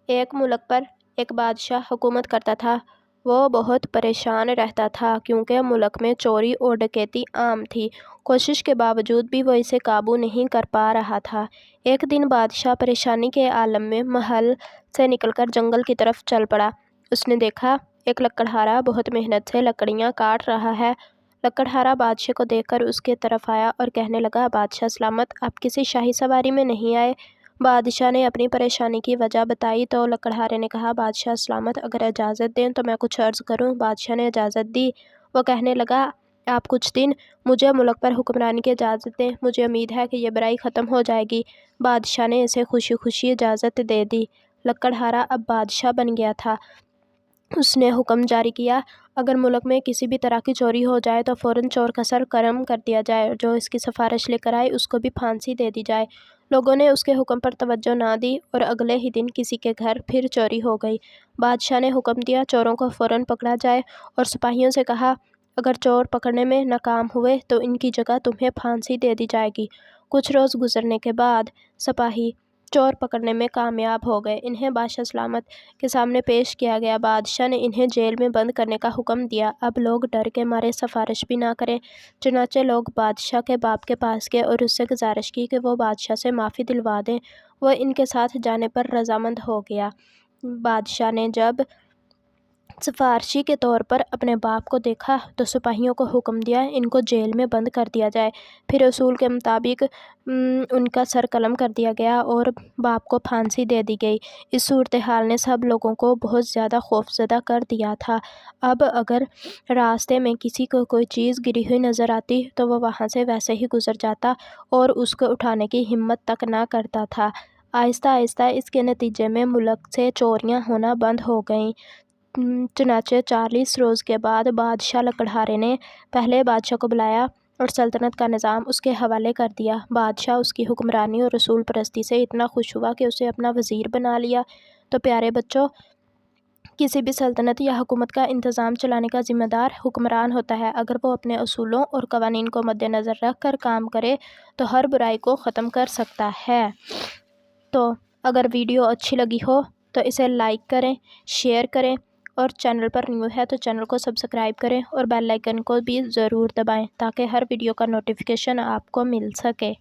ایک ملک پر ایک بادشاہ حکومت کرتا تھا۔ وہ بہت پریشان رہتا تھا کیونکہ ملک میں چوری اور ڈکیتی عام تھی۔ کوشش کے باوجود بھی وہ اسے قابو نہیں کر پا رہا تھا۔ ایک دن بادشاہ پریشانی کے عالم میں محل سے نکل کر جنگل کی طرف چل پڑا۔ اس نے دیکھا ایک لکڑہارا بہت محنت سے لکڑیاں کاٹ رہا ہے۔ لکڑہارا بادشاہ کو دیکھ کر اس کی طرف آیا اور کہنے لگا، بادشاہ سلامت، آپ کسی شاہی سواری میں نہیں آئے؟ بادشاہ نے اپنی پریشانی کی وجہ بتائی تو لکڑہارے نے کہا، بادشاہ سلامت، اگر اجازت دیں تو میں کچھ عرض کروں۔ بادشاہ نے اجازت دی۔ وہ کہنے لگا، آپ کچھ دن مجھے ملک پر حکمرانی کی اجازت دیں، مجھے امید ہے کہ یہ برائی ختم ہو جائے گی۔ بادشاہ نے اسے خوشی خوشی اجازت دے دی۔ لکڑہارا اب بادشاہ بن گیا تھا۔ اس نے حکم جاری کیا، اگر ملک میں کسی بھی طرح کی چوری ہو جائے تو فوراً چور کا سر قلم کر دیا جائے، جو اس کی سفارش لے کر آئے اس کو بھی پھانسی دے دی جائے۔ لوگوں نے اس کے حکم پر توجہ نہ دی اور اگلے ہی دن کسی کے گھر پھر چوری ہو گئی۔ بادشاہ نے حکم دیا، چوروں کو فوراً پکڑا جائے اور سپاہیوں سے کہا، اگر چور پکڑنے میں ناکام ہوئے تو ان کی جگہ تمہیں پھانسی دے دی جائے گی۔ کچھ روز گزرنے کے بعد سپاہی چور پکڑنے میں کامیاب ہو گئے۔ انہیں بادشاہ سلامت کے سامنے پیش کیا گیا۔ بادشاہ نے انہیں جیل میں بند کرنے کا حکم دیا۔ اب لوگ ڈر کے مارے سفارش بھی نہ کریں۔ چنانچہ لوگ بادشاہ کے باپ کے پاس گئے اور اس سے گزارش کی کہ وہ بادشاہ سے معافی دلوا دیں۔ وہ ان کے ساتھ جانے پر رضامند ہو گیا۔ بادشاہ نے جب سفارشی کے طور پر اپنے باپ کو دیکھا تو سپاہیوں کو حکم دیا، ان کو جیل میں بند کر دیا جائے۔ پھر اصول کے مطابق ان کا سر قلم کر دیا گیا اور باپ کو پھانسی دے دی گئی۔ اس صورتحال نے سب لوگوں کو بہت زیادہ خوفزدہ کر دیا تھا۔ اب اگر راستے میں کسی کو کوئی چیز گری ہوئی نظر آتی تو وہ وہاں سے ویسے ہی گزر جاتا اور اس کو اٹھانے کی ہمت تک نہ کرتا تھا۔ آہستہ آہستہ اس کے نتیجے میں ملک سے چوریاں ہونا بند ہو گئیں۔ چنانچہ 40 روز کے بعد بادشاہ لکڑہارے نے پہلے بادشاہ کو بلایا اور سلطنت کا نظام اس کے حوالے کر دیا۔ بادشاہ اس کی حکمرانی اور رسول پرستی سے اتنا خوش ہوا کہ اسے اپنا وزیر بنا لیا۔ تو پیارے بچوں، کسی بھی سلطنت یا حکومت کا انتظام چلانے کا ذمہ دار حکمران ہوتا ہے۔ اگر وہ اپنے اصولوں اور قوانین کو مد نظر رکھ کر کام کرے تو ہر برائی کو ختم کر سکتا ہے۔ تو اگر ویڈیو اچھی لگی ہو تو اسے لائک کریں، شیئر کریں اور چینل پر نیو ہے تو چینل کو سبسکرائب کریں اور بیل آئیکن کو بھی ضرور دبائیں تاکہ ہر ویڈیو کا نوٹیفیکیشن آپ کو مل سکے۔